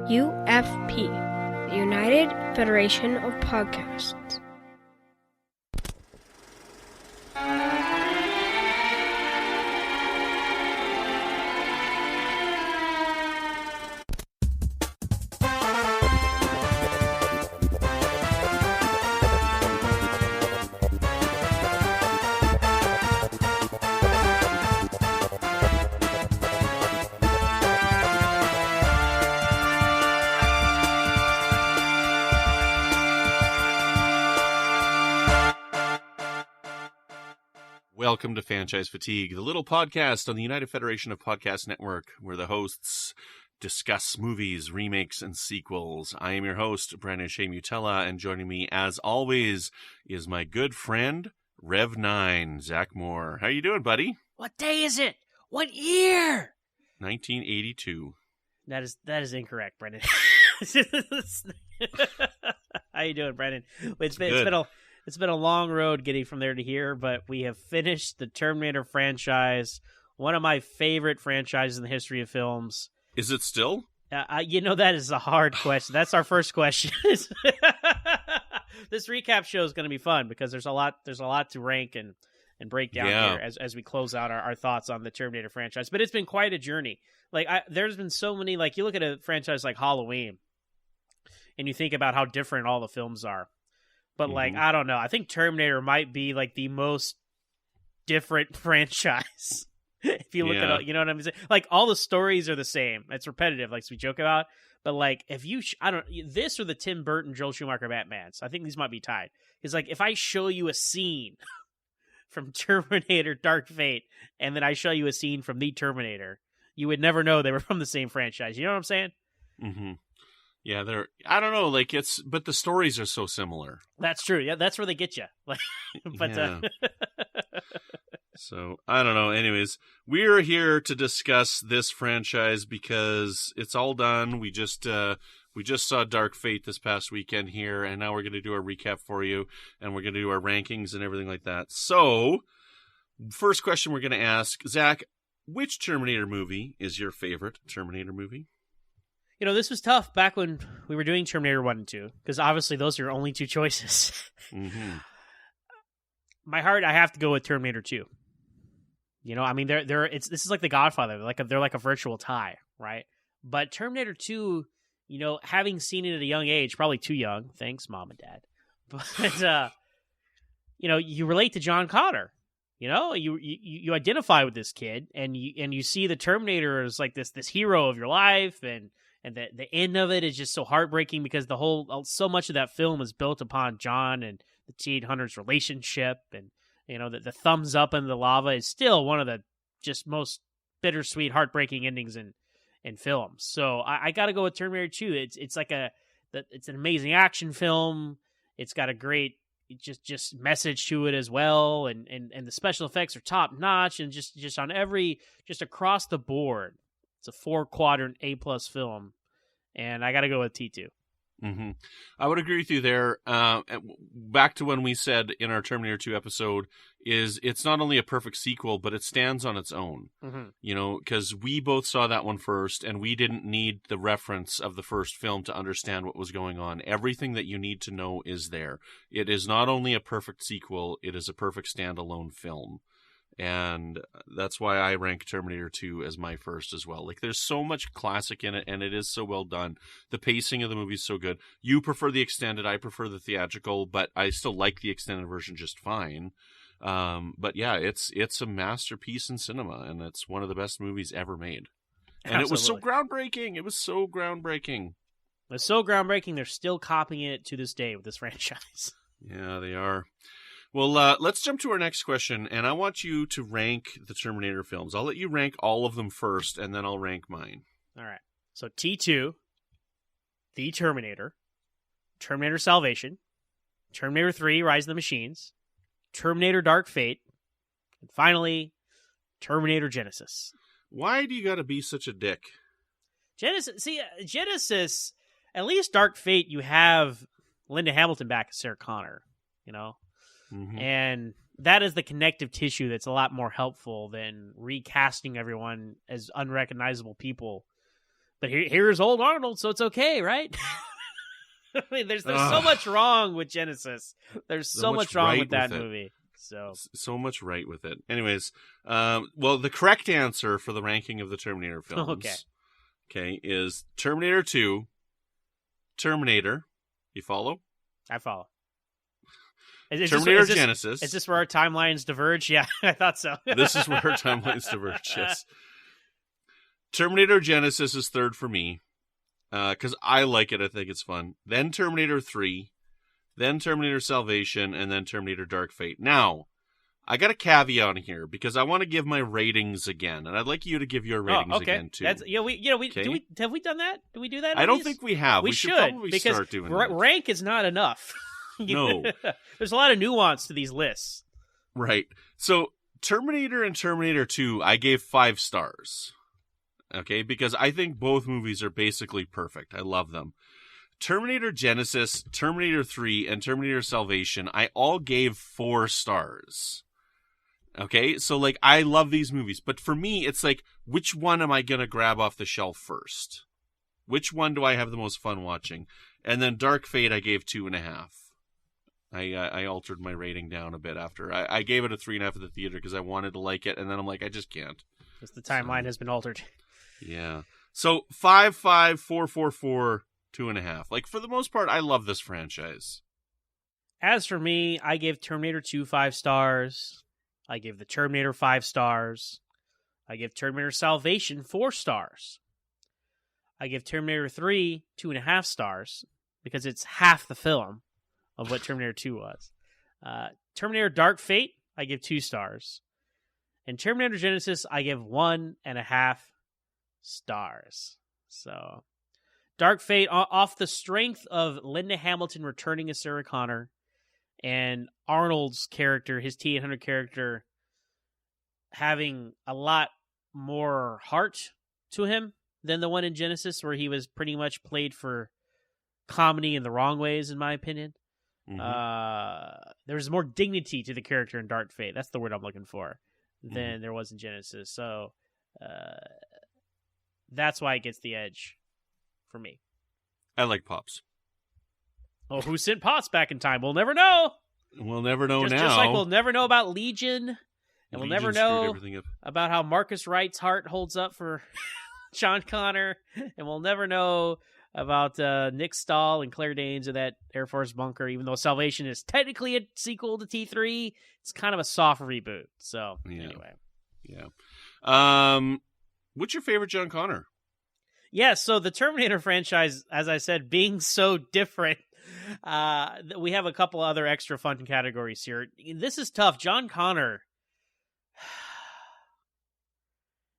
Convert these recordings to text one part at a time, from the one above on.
UFP, the United Federation of Podcasts. Welcome to Fanchise Fatigue, the little podcast on the United Federation of Podcast Network, where the hosts discuss movies, remakes, and sequels. I am your host, Brandon-Shea, and joining me, as always, is my good friend, Rev9, Zach Moore. How you doing, buddy? What day is it? What year? 1982. That is incorrect, Brendan. How you doing, Brendan? It's been a long road getting from there to here, but we have finished the Terminator franchise, one of my favorite franchises in the history of films. Is it still? That is a hard question. That's our first question. This recap show is going to be fun because there's a lot to rank and break down here as we close out our thoughts on the Terminator franchise. But it's been quite a journey. There's been so many, you look at a franchise like Halloween, and you think about how different all the films are. But, I don't know. I think Terminator might be, the most different franchise. If you look at it, you know what I'm saying? All the stories are the same. It's repetitive, like we joke about. But, if you, this or the Tim Burton, Joel Schumacher Batmans, I think these might be tied. It's if I show you a scene from Terminator Dark Fate, and then I show you a scene from The Terminator, you would never know they were from the same franchise. You know what I'm saying? Mm-hmm. Yeah, I don't know, but the stories are so similar. That's true. Yeah, that's where they get you. So, I don't know. Anyways, we're here to discuss this franchise because it's all done. We just saw Dark Fate this past weekend here, and now we're going to do a recap for you, and we're going to do our rankings and everything like that. So, first question we're going to ask, Zach, which Terminator movie is your favorite Terminator movie? This was tough back when we were doing Terminator 1 and 2, because obviously those are your only two choices. Mm-hmm. My heart, I have to go with Terminator 2. This is like The Godfather. They're like a virtual tie, right? But Terminator 2, having seen it at a young age, probably too young. Thanks, Mom and Dad. But you relate to John Connor. You identify with this kid, and you see the Terminator as this hero of your life, and the end of it is just so heartbreaking because so much of that film is built upon John and the T-800's relationship, and the thumbs up in the lava is still one of the just most bittersweet, heartbreaking endings in films. So I got to go with Terminator 2. It's an amazing action film. It's got a great just message to it as well, and the special effects are top notch, and just on just across the board, it's a 4-quadrant A+ film, and I got to go with T2. Mm-hmm. I would agree with you there. Back to when we said in our Terminator 2 episode, it's not only a perfect sequel, but it stands on its own. Mm-hmm. Because we both saw that one first, and we didn't need the reference of the first film to understand what was going on. Everything that you need to know is there. It is not only a perfect sequel, it is a perfect standalone film. And that's why I rank Terminator 2 as my first as well. There's so much classic in it, and it is so well done. The pacing of the movie is so good. You prefer the extended, I prefer the theatrical, but I still like the extended version just fine. But yeah, it's a masterpiece in cinema, and it's one of the best movies ever made. And Absolutely. It was so groundbreaking. It was so groundbreaking. They're still copying it to this day with this franchise. Yeah, they are. Well, let's jump to our next question, and I want you to rank the Terminator films. I'll let you rank all of them first, and then I'll rank mine. All right. So T2, The Terminator, Terminator Salvation, Terminator 3, Rise of the Machines, Terminator Dark Fate, and finally, Terminator Genesis. Why do you gotta be such a dick? Genesis, at least Dark Fate, you have Linda Hamilton back as Sarah Connor, Mm-hmm. And that is the connective tissue that's a lot more helpful than recasting everyone as unrecognizable people. But here's old Arnold, so it's okay, right? I mean, there's so much wrong with Genesis. There's so much wrong with that movie. So much right with it. Anyways, well, the correct answer for the ranking of the Terminator films, okay, is Terminator 2, Terminator. You follow? I follow. Terminator Genesis. Is this where our timelines diverge? Yeah, I thought so. This is where our timelines diverge, yes. Terminator Genesis is third for me, because I like it. I think it's fun. Then Terminator 3, then Terminator Salvation, and then Terminator Dark Fate. Now, I got a caveat here, because I want to give my ratings again, and I'd like you to give your ratings again, too. Have we done that? Do we do that? I don't think we have. We should probably start doing that. Rank is not enough. No. There's a lot of nuance to these lists. Right. So, Terminator and Terminator 2, I gave 5 stars. Okay, because I think both movies are basically perfect. I love them. Terminator Genesis, Terminator 3, and Terminator Salvation, I all gave 4 stars. Okay, so like I love these movies, but for me, it's like, which one am I going to grab off the shelf first? Which one do I have the most fun watching? And then Dark Fate, I gave 2.5. I altered my rating down a bit after. I gave it a 3.5 at the theater because I wanted to like it, and then I'm like, I just can't. Because the timeline has been altered. Yeah. So 5, 5, 4, 4, 4, 2.5. Like, for the most part, I love this franchise. As for me, I gave Terminator 2 5 stars. I gave the Terminator 5 stars. I give Terminator Salvation 4 stars. I give Terminator 3 2.5 stars because it's half the film of what Terminator 2 was. Terminator Dark Fate, I give 2 stars. And Terminator Genesis, I give 1.5 stars. So, Dark Fate, off the strength of Linda Hamilton returning as Sarah Connor and Arnold's character, his T-800 character, having a lot more heart to him than the one in Genesis, where he was pretty much played for comedy in the wrong ways, in my opinion. Mm-hmm. There's more dignity to the character in Dark Fate. That's the word I'm looking for. Than there was in Genesis. So that's why it gets the edge for me. I like Pops. Oh, who sent Pops back in time? We'll never know. We'll never know now. Just like we'll never know about Legion. And we'll never know about how Marcus Wright's heart holds up for John Connor. And we'll never know about Nick Stahl and Claire Danes in that Air Force bunker, even though Salvation is technically a sequel to T3. It's kind of a soft reboot. So, anyway. Yeah. What's your favorite John Connor? Yeah, so the Terminator franchise, as I said, being so different, we have a couple other extra fun categories here. This is tough. John Connor,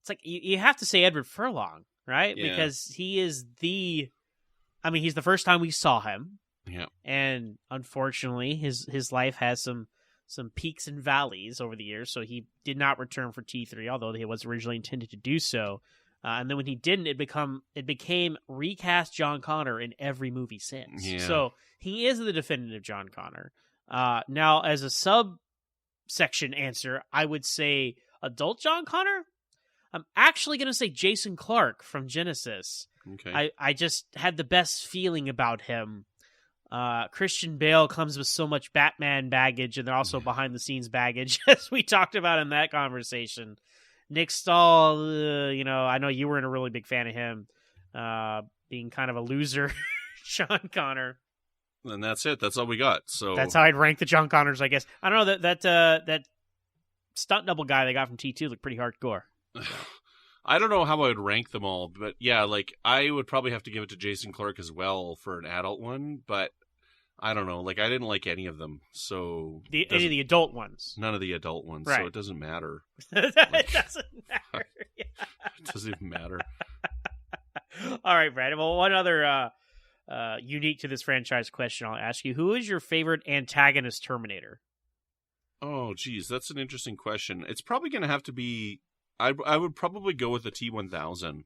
it's like you have to say Edward Furlong, right? Yeah. Because he is he's the first time we saw him. Yeah. And unfortunately, his life has some peaks and valleys over the years, so he did not return for T3, although he was originally intended to do so. And then when he didn't, it became recast John Connor in every movie since. Yeah. So he is the definitive John Connor. Now, as a subsection answer, I would say adult John Connor. I'm actually going to say Jason Clarke from Genesis. Okay. I just had the best feeling about him. Christian Bale comes with so much Batman baggage, and they're also behind-the-scenes baggage, as we talked about in that conversation. Nick Stahl, I know you weren't a really big fan of him, being kind of a loser. John Connor. And that's it. That's all we got. So that's how I'd rank the John Connors, I guess. I don't know, that stunt double guy they got from T2 looked pretty hardcore. I don't know how I would rank them all, but yeah, like I would probably have to give it to Jason Clarke as well for an adult one, but I don't know. Like I didn't like any of them, so any of the adult ones. None of the adult ones, right. So it doesn't matter. It doesn't matter. It doesn't even matter. All right, Brad. Well, one other unique to this franchise question I'll ask you: who is your favorite antagonist Terminator? Oh, geez, that's an interesting question. It's probably going to have to be. I would probably go with the T-1000.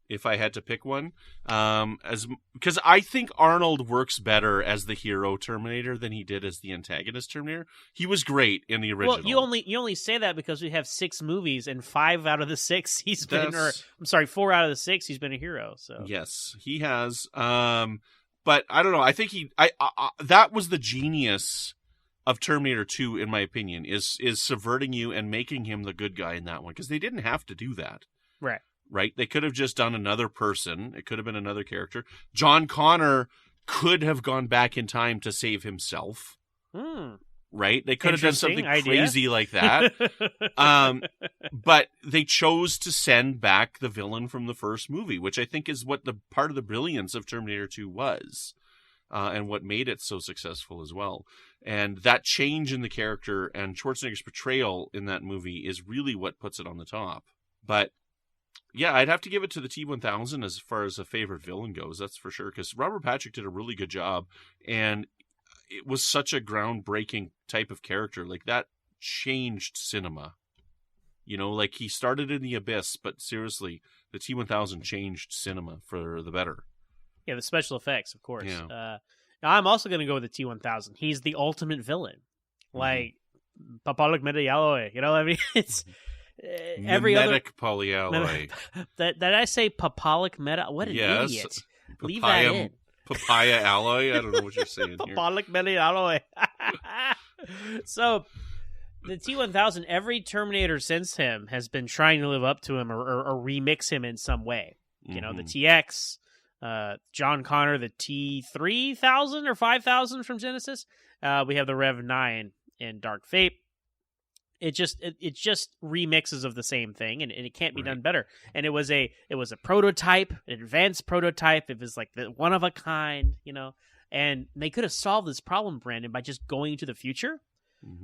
if I had to pick one. Because I think Arnold works better as the hero Terminator than he did as the antagonist Terminator. He was great in the original. Well, you only say that because we have 6 movies, and 5 out of the 6 he's been, or I'm sorry, 4 out of the 6 he's been a hero. So yes, he has. But I don't know. I think that was the genius of Terminator 2, in my opinion, is subverting you and making him the good guy in that one, because they didn't have to do that. Right? They could have just done another person. It could have been another character. John Connor could have gone back in time to save himself. Right? They could have done something crazy like that. But they chose to send back the villain from the first movie, which I think is what the part of the brilliance of Terminator 2 was, and what made it so successful as well. And that change in the character and Schwarzenegger's portrayal in that movie is really what puts it on the top. But yeah, I'd have to give it to the T-1000 as far as a favorite villain goes, that's for sure, because Robert Patrick did a really good job, and it was such a groundbreaking type of character. Like, that changed cinema. You know, like, he started in the abyss, but seriously, the T-1000 changed cinema for the better. Yeah, the special effects, of course. Yeah. Now, I'm also going to go with the T-1000. He's the ultimate villain. Like, Papalik Medialloy, you know what I mean? It's... every Mimetic other polyalloy. Did I say Papalik Meta? What an idiot! Leave that in. Papaya alloy. I don't know what you're saying here. Papalik Medialloy. So the T-1000, every Terminator since him has been trying to live up to him or remix him in some way. You know, the TX, John Connor, the T-3000 or 5000 from Genesis. We have the Rev 9 in Dark Fate. It just remixes of the same thing, and it can't be done better. And it was a prototype, an advanced prototype. It was like the one of a kind, you know. And they could have solved this problem, Brandon, by just going to the future,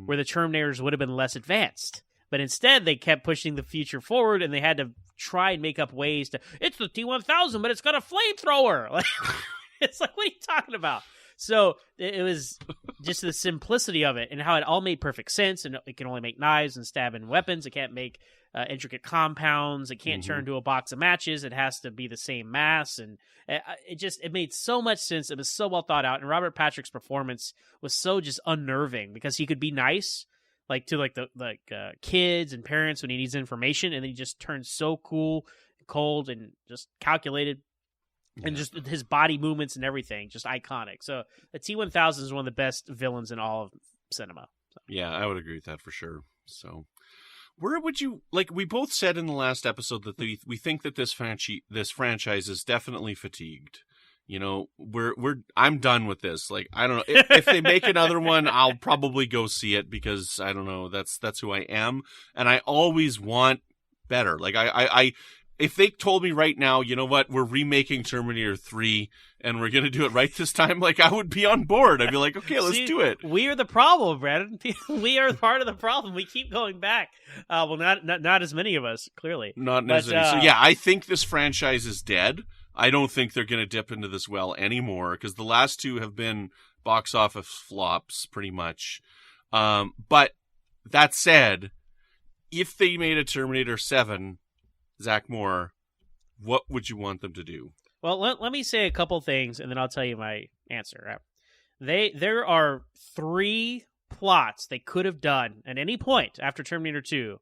where the Terminators would have been less advanced. But instead, they kept pushing the future forward, and they had to try and make up ways to. It's the T-1000, but it's got a flamethrower. Like, it's like, what are you talking about? So it was just the simplicity of it and how it all made perfect sense. And it can only make knives and stabbing weapons. It can't make intricate compounds. It can't turn into a box of matches. It has to be the same mass. And it made so much sense. It was so well thought out. And Robert Patrick's performance was so just unnerving because he could be nice, like to kids and parents when he needs information, and then he just turns so cool, cold, and just calculated. And just his body movements and everything, just iconic. So the T-1000 is one of the best villains in all of cinema. So. Yeah, I would agree with that for sure. So where would you, like we both said in the last episode that we think that this franchise is definitely fatigued. You know, I'm done with this. Like, I don't know. If they make another one, I'll probably go see it because I don't know, that's who I am. And I always want better. Like I if they told me right now, you know what, we're remaking Terminator 3 and we're going to do it right this time, like, I would be on board. I'd be like, okay, let's do it. We are the problem, Brandon. We are part of the problem. We keep going back. Well, not as many of us, clearly. Not as many. So, yeah, I think this franchise is dead. I don't think they're going to dip into this well anymore because the last 2 have been box office flops, pretty much. But that said, if they made a Terminator 7... Zach Moore, what would you want them to do? Well, let me say a couple things, and then I'll tell you my answer. There are 3 plots they could have done at any point after Terminator 2,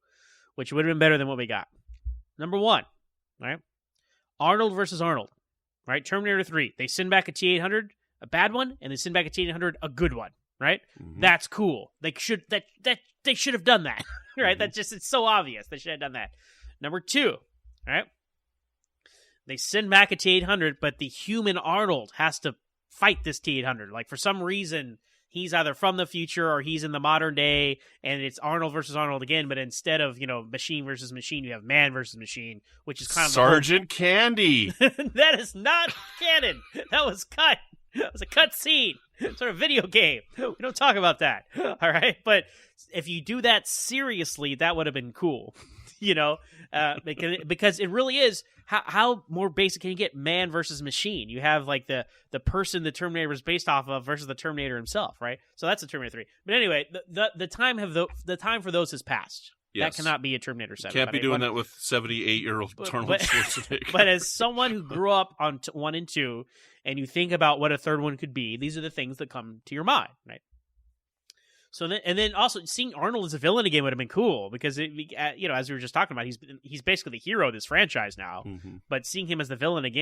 which would have been better than what we got. Number 1, right? Arnold versus Arnold, right? Terminator 3, they send back a T-800, a bad one, and they send back a T-800, a good one, right? That's cool. They should have done that, right? It's so obvious. They should have done that. Number 2, right? They send back a T-800, but the human Arnold has to fight this T-800. Like, for some reason, he's either from the future or he's in the modern day, and it's Arnold versus Arnold again, but instead of, machine versus machine, you have man versus machine, which is kind of Sergeant Candy. That is not canon. That was cut. That was a cut scene. It's sort of video game. We don't talk about that. All right? But if you do that seriously, that would have been cool. Because it really is how more basic can you get? Man versus machine. You have like the person the Terminator was based off of versus the Terminator himself, right? So that's the Terminator 3. But anyway, the time for those has passed, That cannot be a Terminator 7. Can't be doing that with 78-year-old Arnold Schwarzenegger. But as someone who grew up on 1 and 2, and you think about what a third one could be, these are the things that come to your mind, right? So then also seeing Arnold as a villain again would have been cool because as we were just talking about, he's basically the hero of this franchise now. Mm-hmm. But seeing him as the villain again